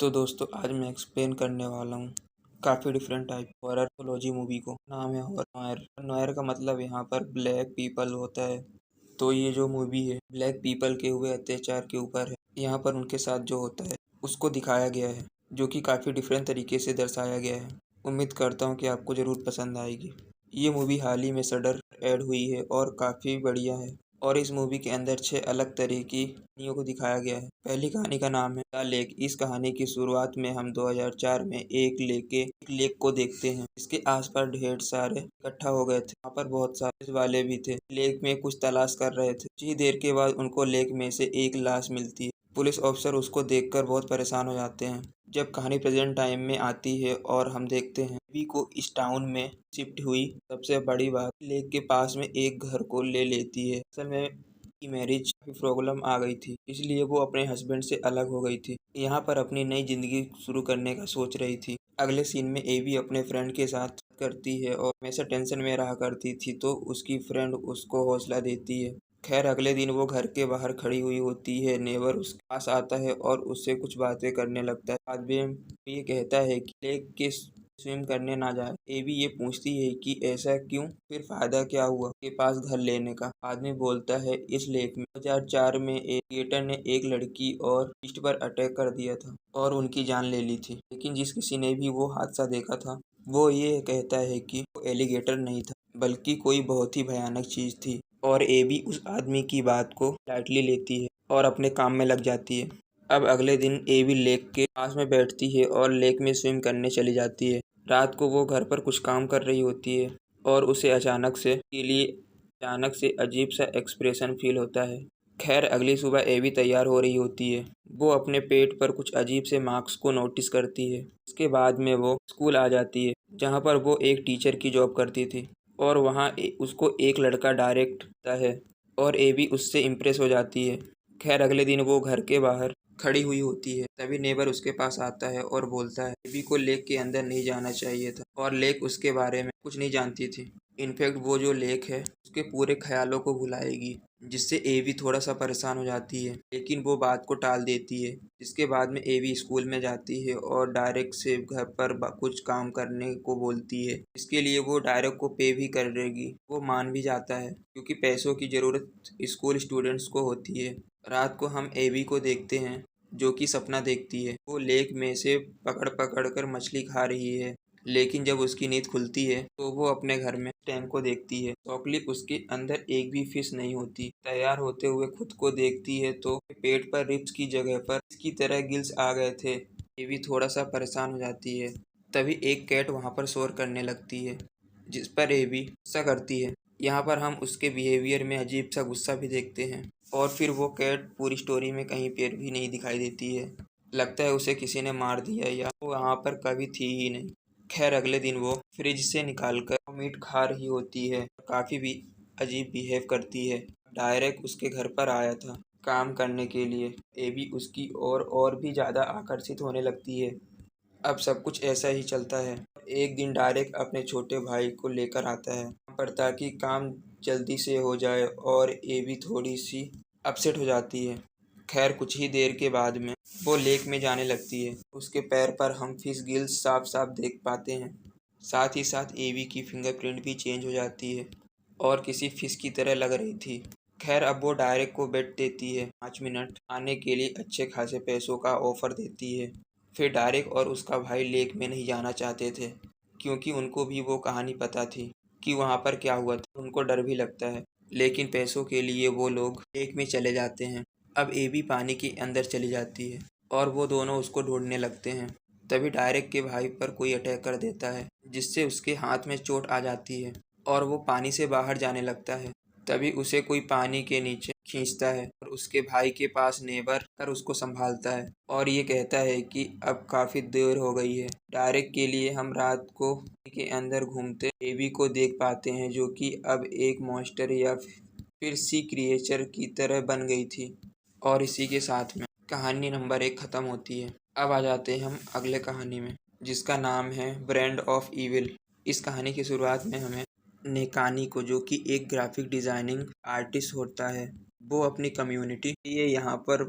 तो दोस्तों आज मैं एक्सप्लेन करने वाला हूँ काफ़ी different type horror mythology movie को। नाम है हॉरर नोयर। नोयर का मतलब यहाँ पर ब्लैक पीपल होता है। तो ये जो मूवी है ब्लैक पीपल के हुए अत्याचार के ऊपर है। यहाँ पर उनके साथ जो होता है उसको दिखाया गया है, जो कि काफ़ी डिफरेंट तरीके से दर्शाया गया है। उम्मीद करता हूँ कि आपको ज़रूर पसंद आएगी। ये मूवी हाल ही में शडर ऐड हुई है और काफ़ी बढ़िया है। और इस मूवी के अंदर 6 अलग तरह की कहानियों को दिखाया गया है। पहली कहानी का नाम है द लेक। इस कहानी की शुरुआत में हम 2004 में एक लेक को देखते हैं। इसके आसपास ढेर सारे इकट्ठा हो गए थे। वहाँ पर बहुत सारे पुलिस वाले भी थे। लेक में कुछ तलाश कर रहे थे। कुछ ही देर के बाद उनको लेक में से एक लाश मिलती है। पुलिस ऑफिसर उसको देखकर बहुत परेशान हो जाते हैं। जब कहानी प्रेजेंट टाइम में आती है और हम देखते हैं भी को इस टाउन में शिफ्ट हुई, सबसे बड़ी बात लेक के पास में एक घर को ले लेती है। असल में की मैरिज की प्रॉब्लम आ गई थी, इसलिए वो अपने हस्बैंड से अलग हो गई थी। यहाँ पर अपनी नई जिंदगी शुरू करने का सोच रही थी। अगले सीन में एवी अपने फ्रेंड के साथ करती है और हमेशा टेंशन में रहा करती थी, तो उसकी फ्रेंड उसको हौसला देती है। खैर अगले दिन वो घर के बाहर खड़ी हुई होती है। नेबर उसके पास आता है और उससे कुछ बातें करने लगता है। बाद में ये कहता है कि लेक के स्विम करने ना जाए। एबी ये पूछती है कि ऐसा क्यों, फिर फायदा क्या हुआ के पास घर लेने का। आदमी बोलता है इस लेक में 2004 में एक क्रिएटर ने एक लड़की और ईस्ट पर अटैक कर दिया था और उनकी जान ले ली थी। लेकिन जिस किसी ने भी वो हादसा देखा था वो ये कहता है कि वो एलिगेटर नहीं था, बल्कि कोई बहुत ही भयानक चीज थी। और एबी उस आदमी की बात को लाइटली लेती है और अपने काम में लग जाती है। अब अगले दिन एबी लेक के पास में बैठती है और लेक में स्विम करने चली जाती है। रात को वो घर पर कुछ काम कर रही होती है और उसे अचानक से अजीब सा एक्सप्रेशन फील होता है। खैर अगली सुबह एवी तैयार हो रही होती है। वो अपने पेट पर कुछ अजीब से मार्क्स को नोटिस करती है। इसके बाद में वो स्कूल आ जाती है, जहाँ पर वो एक टीचर की जॉब करती थी। और वहाँ उसको एक लड़का डायरेक्ट होता है और एवी उससे इम्प्रेस हो जाती है। खैर अगले दिन वो घर के बाहर खड़ी हुई होती है, तभी नेबर उसके पास आता है और बोलता है एबी को लेक के अंदर नहीं जाना चाहिए था और लेक उसके बारे में कुछ नहीं जानती थी। इनफैक्ट वो जो लेक है उसके पूरे ख्यालों को भुलाएगी, जिससे एवी थोड़ा सा परेशान हो जाती है, लेकिन वो बात को टाल देती है। जिसके बाद में एवी स्कूल में जाती है और डायरेक्ट से घर पर कुछ काम करने को बोलती है। इसके लिए वो डायरेक्ट को पे भी कर देगी। वो मान भी जाता है क्योंकि पैसों की ज़रूरत स्कूल स्टूडेंट्स को होती है। रात को हम एवी को देखते हैं जो कि सपना देखती है। वो लेक में से पकड़ पकड़ कर मछली खा रही है, लेकिन जब उसकी नींद खुलती है तो वो अपने घर में टैंक को देखती है। चॉकलेट उसके अंदर एक भी फिश नहीं होती। तैयार होते हुए खुद को देखती है तो पेट पर रिब्स की जगह पर इसकी तरह गिल्स आ गए थे। ये भी थोड़ा सा परेशान हो जाती है। तभी एक कैट वहाँ पर शोर करने लगती है, जिस पर एवी गुस्सा करती है। यहाँ पर हम उसके बिहेवियर में अजीब सा गुस्सा भी देखते हैं। और फिर वो कैट पूरी स्टोरी में कहीं पर भी नहीं दिखाई देती है। लगता है उसे किसी ने मार दिया या वो यहाँ पर कभी थी ही नहीं। खैर अगले दिन वो फ्रिज से निकालकर मीट खा रही होती है। काफ़ी भी अजीब बिहेव करती है। डायरेक्ट उसके घर पर आया था काम करने के लिए। एबी उसकी और भी ज़्यादा आकर्षित होने लगती है। अब सब कुछ ऐसा ही चलता है। एक दिन डायरेक्ट अपने छोटे भाई को लेकर आता है पर ताकि काम जल्दी से हो जाए और एबी थोड़ी सी अपसेट हो जाती है। खैर कुछ ही देर के बाद में वो लेक में जाने लगती है। उसके पैर पर हम फिश गिल्स साफ साफ देख पाते हैं। साथ ही साथ एवी की फिंगरप्रिंट भी चेंज हो जाती है और किसी फिश की तरह लग रही थी। खैर अब वो डायरेक्ट को बेट देती है। 5 मिनट आने के लिए अच्छे खासे पैसों का ऑफर देती है। फिर डायरेक्ट और उसका भाई लेक में नहीं जाना चाहते थे, क्योंकि उनको भी वो कहानी पता थी कि वहाँ पर क्या हुआ था। उनको डर भी लगता है, लेकिन पैसों के लिए वो लोग लेक में चले जाते हैं। अब एबी पानी के अंदर चली जाती है और वो दोनों उसको ढूंढने लगते हैं। तभी डायरेक्ट के भाई पर कोई अटैक कर देता है, जिससे उसके हाथ में चोट आ जाती है और वो पानी से बाहर जाने लगता है। तभी उसे कोई पानी के नीचे खींचता है और उसके भाई के पास नेबर कर उसको संभालता है और ये कहता है कि अब काफ़ी देर हो गई है। डायरेक्ट के लिए हम रात को के अंदर घूमते एबी को देख पाते हैं, जो कि अब एक मॉन्स्टर या फिर सी क्रिएचर की तरह बन गई थी। और इसी के साथ में कहानी नंबर 1 ख़त्म होती है। अब आ जाते हैं हम अगले कहानी में, जिसका नाम है ब्रांड ऑफ इविल। इस कहानी की शुरुआत में हमें नेकानी को, जो कि एक ग्राफिक डिज़ाइनिंग आर्टिस्ट होता है, वो अपनी कम्युनिटी के लिए यहाँ पर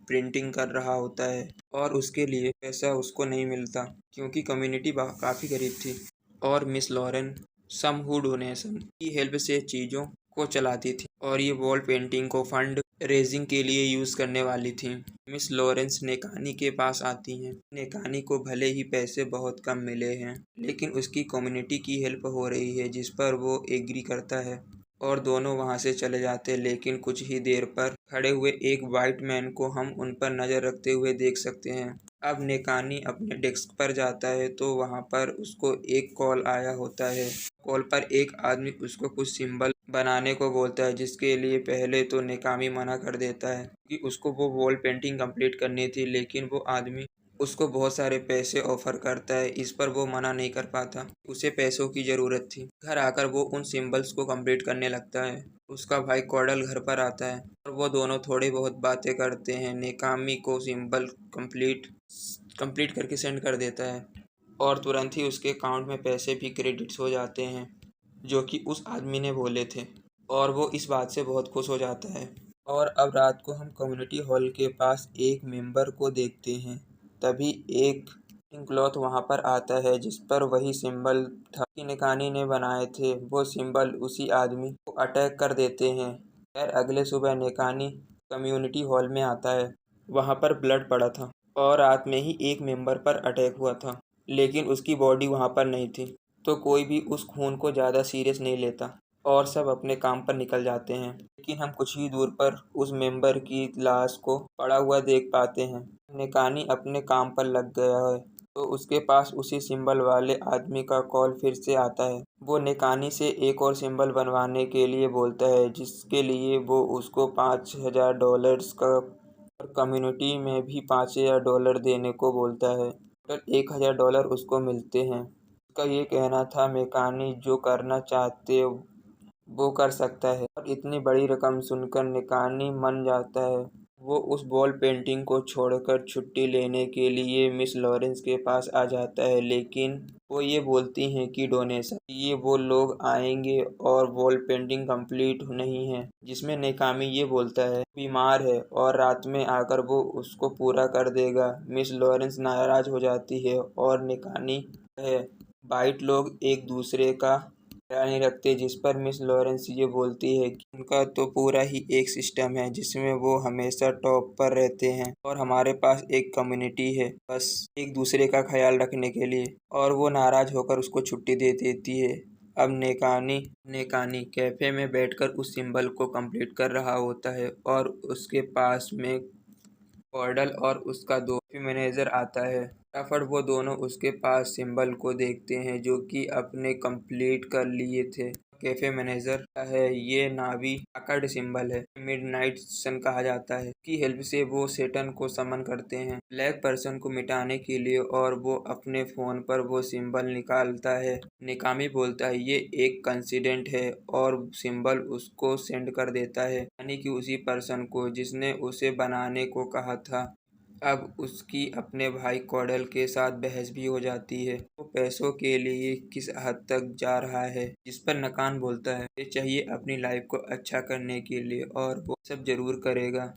प्रिंटिंग कर रहा होता है और उसके लिए पैसा उसको नहीं मिलता क्योंकि कम्युनिटी काफ़ी गरीब थी और मिस लॉरेन सम हू डोनेशन की हेल्प से चीज़ों को चलाती थी और ये वॉल पेंटिंग को फंड रेजिंग के लिए यूज़ करने वाली थी। मिस लॉरेंस नेकानी के पास आती हैं। नेकानी को भले ही पैसे बहुत कम मिले हैं लेकिन उसकी कम्युनिटी की हेल्प हो रही है जिस पर वो एग्री करता है और दोनों वहाँ से चले जाते हैं। लेकिन कुछ ही देर पर खड़े हुए एक वाइट मैन को हम उन पर नज़र रखते हुए देख सकते हैं। अब नेकानी अपने डेस्क पर जाता है तो वहाँ पर उसको एक कॉल आया होता है। कॉल पर एक आदमी उसको कुछ सिंबल बनाने को बोलता है जिसके लिए पहले तो नेकामी मना कर देता है कि उसको वो वॉल पेंटिंग कंप्लीट करनी थी, लेकिन वो आदमी उसको बहुत सारे पैसे ऑफर करता है। इस पर वो मना नहीं कर पाता, उसे पैसों की ज़रूरत थी। घर आकर वो उन सिंबल्स को कंप्लीट करने लगता है। उसका भाई कॉडल घर पर आता है और वो दोनों थोड़ी बहुत बातें करते हैं। नेकामी को सिंबल कंप्लीट करके सेंड कर देता है और तुरंत ही उसके अकाउंट में पैसे भी क्रेडिट्स हो जाते हैं जो कि उस आदमी ने बोले थे और वो इस बात से बहुत खुश हो जाता है। और अब रात को हम कम्युनिटी हॉल के पास एक मेंबर को देखते हैं। तभी एक क्लॉथ वहाँ पर आता है जिस पर वही सिंबल था कि नेकानी ने बनाए थे। वो सिंबल उसी आदमी को अटैक कर देते हैं। खैर अगले सुबह नेकानी कम्युनिटी हॉल में आता है। वहाँ पर ब्लड पड़ा था और रात में ही एक मेंबर पर अटैक हुआ था लेकिन उसकी बॉडी वहाँ पर नहीं थी, तो कोई भी उस खून को ज़्यादा सीरियस नहीं लेता और सब अपने काम पर निकल जाते हैं। लेकिन हम कुछ ही दूर पर उस मेंबर की लाश को पड़ा हुआ देख पाते हैं। नेकानी अपने काम पर लग गया है तो उसके पास उसी सिंबल वाले आदमी का कॉल फिर से आता है। वो नेकानी से एक और सिंबल बनवाने के लिए बोलता है जिसके लिए वो उसको $5000 का और कम्युनिटी में भी $5000 देने को बोलता है। टोटल $1000 उसको मिलते हैं। उसका ये कहना था मेकानी जो करना चाहते वो कर सकता है और इतनी बड़ी रकम सुनकर नेकानी मन जाता है। वो उस वॉल पेंटिंग को छोड़कर छुट्टी लेने के लिए मिस लॉरेंस के पास आ जाता है, लेकिन वो ये बोलती हैं कि डोनेशन ये वो लोग आएंगे और वॉल पेंटिंग कंप्लीट नहीं है, जिसमें नेकामी ये बोलता है बीमार है और रात में आकर वो उसको पूरा कर देगा। मिस लॉरेंस नाराज हो जाती है और नेकानी है वाइट लोग एक दूसरे का ख्याल नहीं रखते, जिस पर मिस लॉरेंस ये बोलती है कि उनका तो पूरा ही एक सिस्टम है जिसमें वो हमेशा टॉप पर रहते हैं और हमारे पास एक कम्युनिटी है बस एक दूसरे का ख्याल रखने के लिए, और वो नाराज होकर उसको छुट्टी दे देती है। अब नेकानी कैफे में बैठकर उस सिंबल को कंप्लीट कर रहा होता है और उसके पास में कॉर्डल और उसका दोस्त मैनेजर आता है। फटाफट वो दोनों उसके पास सिंबल को देखते हैं जो कि अपने कंप्लीट कर लिए थे। कैफे मैनेजर है ये नावी आकर्ड सिंबल है, मिडनाइट सन कहा जाता है, की हेल्प से वो सेटन को समन करते हैं ब्लैक पर्सन को मिटाने के लिए और वो अपने फोन पर वो सिंबल निकालता है। नेकामी बोलता है ये एक कंसिडेंट है और सिंबल उसको सेंड कर देता है, यानी कि उसी पर्सन को जिसने उसे बनाने को कहा था। अब उसकी अपने भाई कॉडल के साथ बहस भी हो जाती है। वो पैसों के लिए किस हद तक जा रहा है, जिस पर नकान बोलता है ये चाहिए अपनी लाइफ को अच्छा करने के लिए और वो सब जरूर करेगा।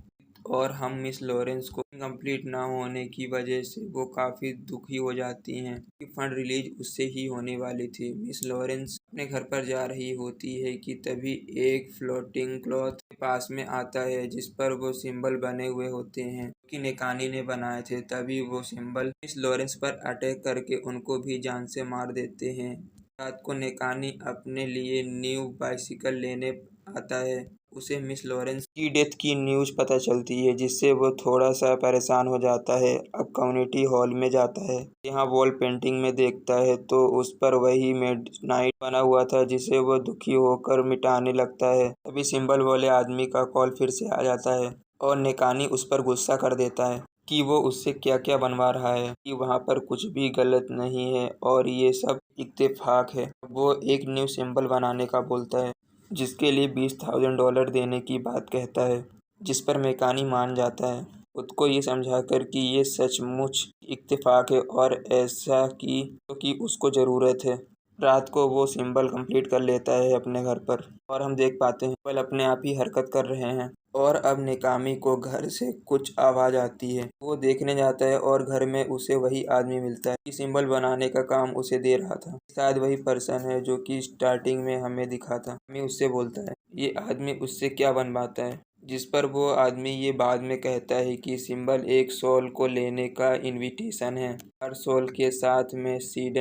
और हम मिस लॉरेंस को कंप्लीट ना होने की वजह से वो काफ़ी दुखी हो जाती हैं कि फंड रिलीज उससे ही होने वाली थी। मिस लॉरेंस अपने घर पर जा रही होती है कि तभी एक फ्लोटिंग क्लॉथ के पास में आता है जिस पर वो सिंबल बने हुए होते हैं कि नेकानी ने बनाए थे। तभी वो सिंबल मिस लॉरेंस पर अटैक करके उनको भी जान से मार देते हैं। रात को नेकानी अपने लिए न्यू बाइसिकल लेने आता है। उसे मिस लॉरेंस की डेथ की न्यूज़ पता चलती है जिससे वो थोड़ा सा परेशान हो जाता है। अब कम्युनिटी हॉल में जाता है, यहाँ वॉल पेंटिंग में देखता है तो उस पर वही मिडनाइट बना हुआ था जिसे वो दुखी होकर मिटाने लगता है। तभी सिंबल वाले आदमी का कॉल फिर से आ जाता है और नेकानी उस पर गुस्सा कर देता है कि वो उससे क्या क्या बनवा रहा है, कि वहाँ पर कुछ भी गलत नहीं है और ये सब इत्तेफाक है। वो एक न्यू सिंबल बनाने का बोलता है जिसके लिए $20,000 देने की बात कहता है, जिस पर मेकानी मान जाता है खुद को ये समझाकर कि ये सचमुच इत्तेफाक है और ऐसा कि उसको ज़रूरत है। रात को वो सिंबल कंप्लीट कर लेता है अपने घर पर और हम देख पाते हैं सिंबल अपने आप ही हरकत कर रहे हैं और अब निकामी को घर से कुछ आवाज आती है। वो देखने जाता है और घर में उसे वही आदमी मिलता है कि सिंबल बनाने का काम उसे दे रहा था। शायद वही पर्सन है जो कि स्टार्टिंग में हमें दिखा था। हमें उससे बोलता है ये आदमी उससे क्या बनवाता है, जिस पर वो आदमी ये बाद में कहता है कि सिंबल एक सोल को लेने का इनविटेशन है। हर सोल के साथ में सीडन